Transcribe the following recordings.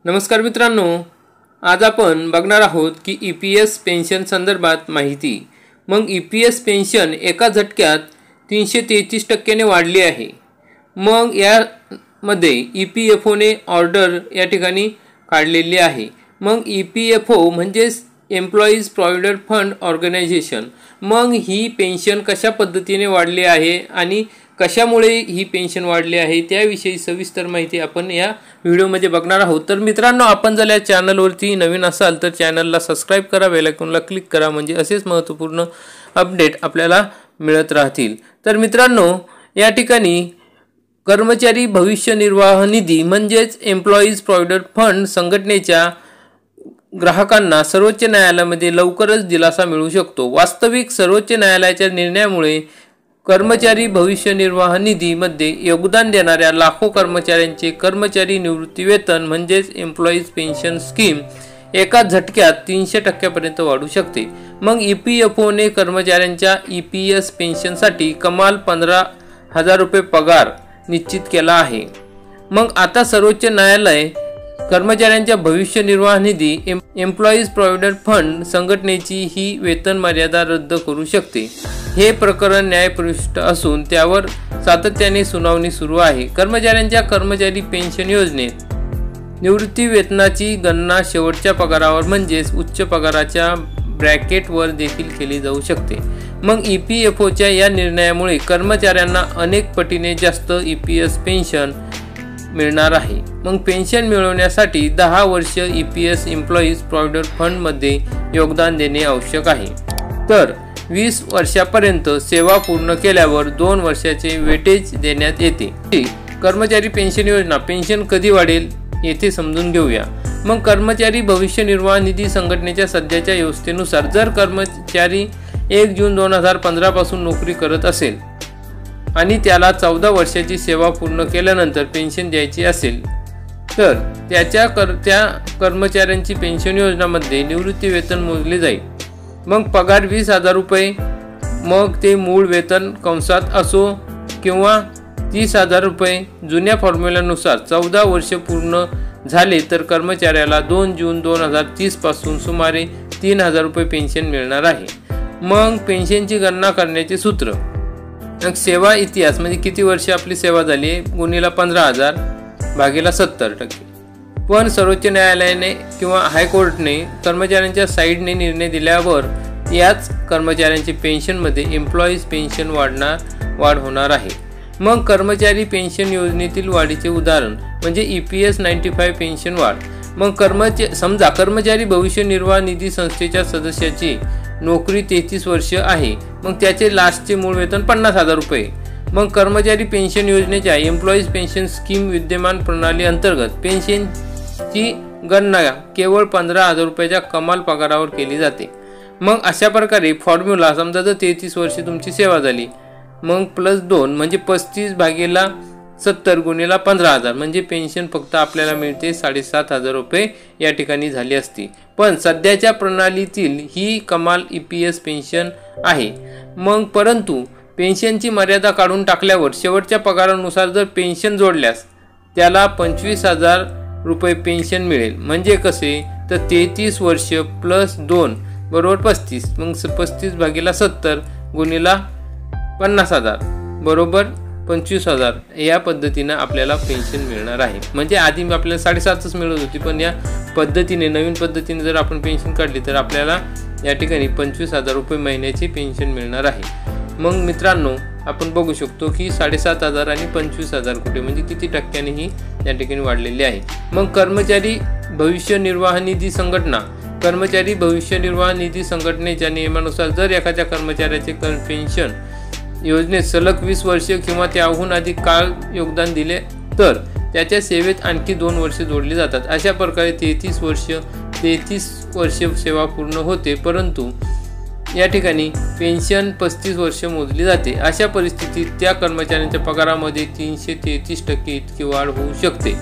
नमस्कार मित्रांनो, आज आपण बघणार आहोत की EPS पेन्शन संदर्भात माहिती। मग EPS पेन्शन एका झटक्यात 333% वाढली आहे। मग यामध्ये EPFOने ऑर्डर या ठिकाणी काढलेली आहे। मग EPFO म्हणजे एम्प्लॉईज प्रॉव्हिडंट फंड ऑर्गनायझेशन। मग ही पेन्शन कशा पद्धतीने वाढली आहे आणि कशामुळे ही पेन्शन वाढली आहे त्याविषयी सविस्तर माहिती आपण या व्हिडिओमध्ये बघणार आहोत। तर मित्रांनो, आपण जर या चॅनलवरती नवीन असाल तर चॅनलला सबस्क्राइब करा, बेल आयकॉनला क्लिक करा, म्हणजे असेच महत्त्वपूर्ण अपडेट आपल्याला मिळत राहतील। तर मित्रांनो, या ठिकाणी कर्मचारी भविष्य निर्वाह निधी म्हणजेच एम्प्लॉईज प्रॉव्हिडंट फंड संघटनेच्या ग्राहकांना सर्वोच्च न्यायालयामध्ये लवकरच दिलासा मिळू शकतो। वास्तविक सर्वोच्च न्यायालयाच्या निर्णयामुळे कर्मचारी भविष्य निर्वाह निधीमध्ये योगदान देणाऱ्या लाखो कर्मचाऱ्यांचे कर्मचारी निवृत्ती वेतन म्हणजेच एम्प्लॉईज पेन्शन स्कीम एका झटक्यात 300% पर्यंत वाढू शकते। मग EPFOने कर्मचाऱ्यांच्या EPS पेन्शनसाठी कमाल 15,000 रुपये पगार निश्चित केला आहे। मग आता सर्वोच्च न्यायालय कर्मचाऱ्यांच्या भविष्य निर्वाह निधी एम्प्लॉईज प्रॉव्हिडंट फंड संघटनेची ही वेतन मर्यादा रद्द करू शकते। हे प्रकरण न्यायप्रविष्ट असून त्यावर सातत्याने सुनावणी सुरू आहे। कर्मचाऱ्यांच्या कर्मचारी पेन्शन योजनेत निवृत्ती वेतनाची गणना शेवटच्या पगारावर म्हणजेच उच्च पगाराच्या ब्रॅकेटवर देखील केली जाऊ शकते। मग EPFOच्या या निर्णयामुळे कर्मचाऱ्यांना अनेक पटीने जास्त EPS पेन्शन मिळणार आहे। मग पेन्शन मिळवण्यासाठी 10 वर्ष EPS एम्प्लॉईज प्रॉव्हिडंट फंडमध्ये योगदान देणे आवश्यक आहे। तर 20 वर्षापर्यंत सेवा पूर्ण केल्यावर 2 वर्षाचे वेटेज देण्यात येते। कर्मचारी पेन्शन योजना पेन्शन कधी वाढेल येथे समजून घेऊया। मग कर्मचारी भविष्य निर्वाह निधी संघटनेच्या सध्याच्या व्यवस्थेनुसार जर कर्मचारी 1 जून 2015 पासून नोकरी करत असेल आणि त्याला 14 वर्षाची सेवा पूर्ण केल्यानंतर पेन्शन द्यायची असेल तर त्या कर्मचाऱ्यांची पेन्शन योजनामध्ये निवृत्ती वेतन मोजले जाईल। मग पगार 20,000 रुपये, मग ते मूळ वेतन कंसात असो किंवा 30,000 रुपये। जुन्या फॉर्म्युल्यानुसार 14 वर्ष पूर्ण झाले तर कर्मचाऱ्याला 2 जून 2030 पासून सुमारे 3,000 रुपये पेन्शन मिळणार आहे। मग पेन्शनची गणना करण्याचे सूत्र, मग सेवा इतिहास म्हणजे किती वर्ष आपली सेवा झाली गुणिले 15,000 भागिले 70%। पण सर्वोच्च न्यायालयाने किंवा हायकोर्टने कर्मचाऱ्यांच्या साईडने निर्णय दिल्यावर याच कर्मचाऱ्यांची पेन्शनमध्ये एम्प्लॉईज पेन्शन वाढ होणार आहे। मग कर्मचारी पेन्शन योजनेतील वाढीचे उदाहरण म्हणजे EPS 95 पेन्शन वाढ। मग समजा कर्मचारी भविष्य निर्वाह निधी संस्थेच्या सदस्याची नोकरी 33 वर्ष आहे, मग त्याचे लास्टचे मूळ वेतन 50,000 रुपये। मग कर्मचारी पेन्शन योजनेच्या एम्प्लॉईज पेन्शन स्कीम विद्यमान प्रणाली अंतर्गत पेन्शनची गणना केवळ 15,000 रुपयाच्या कमाल पगारावर केली जाते। मग अशा प्रकारे फॉर्म्युला, समजा जर 33 वर्षे तुमची सेवा झाली मग +2 म्हणजे 35 भागिले 70 गुणिले 15,000 म्हणजे पेन्शन फक्त आपल्याला मिळते 7,500 रुपये या ठिकाणी झाली असती। पण सध्याच्या प्रणालीतील ही कमाल EPS पेन्शन आहे। मग परंतु पेन्शनची मर्यादा काढून टाकल्यावर शेवटच्या पगारानुसार जर पेन्शन जोडल्यास त्याला 25,000 रुपये पेन्शन मिळेल। म्हणजे कसे तर 33 वर्ष +2 बरोबर 35, मग 35 भागिले 70 गुणिले 50,000 बरोबर 25,000 या पद्धतीने आपल्याला पेन्शन मिळणार आहे। म्हणजे आधी आपल्याला 7.5च मिळत होती, पण या पद्धतीने नवीन पद्धतीने जर आपण पेन्शन काढली तर आपल्याला या ठिकाणी 25,000 रुपये महिन्याची पेन्शन मिळणार आहे। मग मित्रांनो, आपण बघू शकतो की 7,500 आणि 25,000 कुठे म्हणजे किती टक्क्याने ही या ठिकाणी वाढलेली आहे। मग कर्मचारी भविष्य निर्वाह निधी संघटना कर्मचारी भविष्य निर्वाह निधी संघटनेच्या नियमानुसार जर एखाद्या कर्मचाऱ्याचे पेन्शन योजनेत सलग 20 वर्ष किंवा त्याहून अधिक काळ योगदान दिले तर त्याच्या सेवेत आणखी 2 वर्ष जोडली जातात। अशा प्रकारे 33 वर्ष सेवा पूर्ण होते, परंतु या ठिकाणी पेन्शन 35 वर्ष मोजली जाते। अशा परिस्थितीत त्या कर्मचाऱ्यांच्या पगारामध्ये 333% इतकी वाढ होऊ शकते।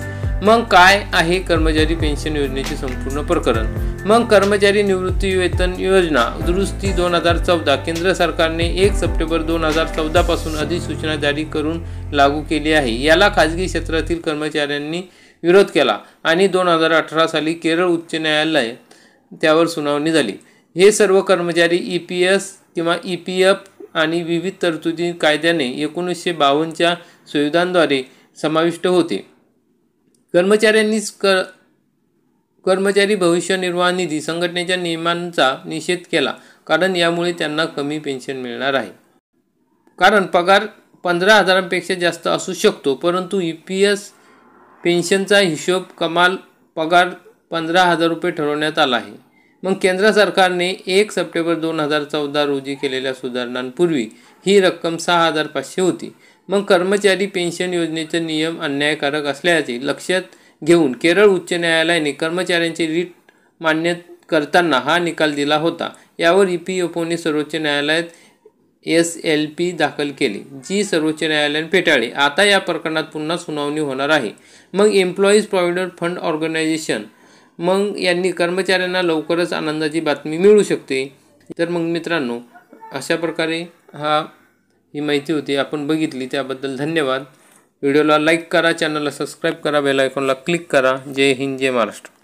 मग काय आहे कर्मचारी पेन्शन योजनेचे संपूर्ण प्रकरण? मग कर्मचारी निवृत्ती वेतन योजना दुरुस्ती 2014 केंद्र सरकारने 1 सप्टेंबर 2014 पासून अधिसूचना जारी करून लागू केली आहे। याला खाजगी क्षेत्रातील कर्मचाऱ्यांनी विरोध केला आणि 2018 साली केरळ उच्च न्यायालय त्यावर सुनावणी झाली. हे सर्व कर्मचारी EPS किंवा EPF आणि विविध तरतुदी कायद्याने 1952च्या संविधानाद्वारे समाविष्ट होते. कर्मचारी भविष्य निर्वाह निधी संघटनेच्या नियमांचा निषेध केला, कारण यामुळे त्यांना कमी पेन्शन मिळणार आहे. कारण पगार 15,000पेक्षा जास्त असू शकतो, परंतु EPS पेन्शनचा हिशोब कमाल पगार 15,000 रुपये ठरवण्यात आला आहे. मग केंद्र सरकारने 1 सप्टेंबर 2014 रोजी केलेल्या सुधारणांपूर्वी ही रक्कम 6,500 होती. मग कर्मचारी पेन्शन योजनेचे नियम अन्यायकारक असल्याचे लक्षात घेऊन केरळ उच्च न्यायालयाने कर्मचाऱ्यांचे रीट मान्य करताना हा निकाल दिला होता. यावर EPFOने सर्वोच्च न्यायालयात SLP दाखल केली, जी सर्वोच्च न्यायालयाने फेटाळली. आता या प्रकरणात पुन्हा सुनावणी होणार आहे. मग एम्प्लॉईज प्रॉव्हिडंट फंड ऑर्गनायझेशन मग यांनी कर्मचाऱ्यांना लवकरच आनंदाची बातमी मिळू शकते. तर मग मित्रांनो, अशा प्रकारे ही माहिती होती आपण बघितली, त्याबद्दल धन्यवाद. व्हिडिओला लाईक करा, चॅनलला सबस्क्राईब करा, बेल आयकॉनला क्लिक करा. जय हिंद, जय महाराष्ट्र.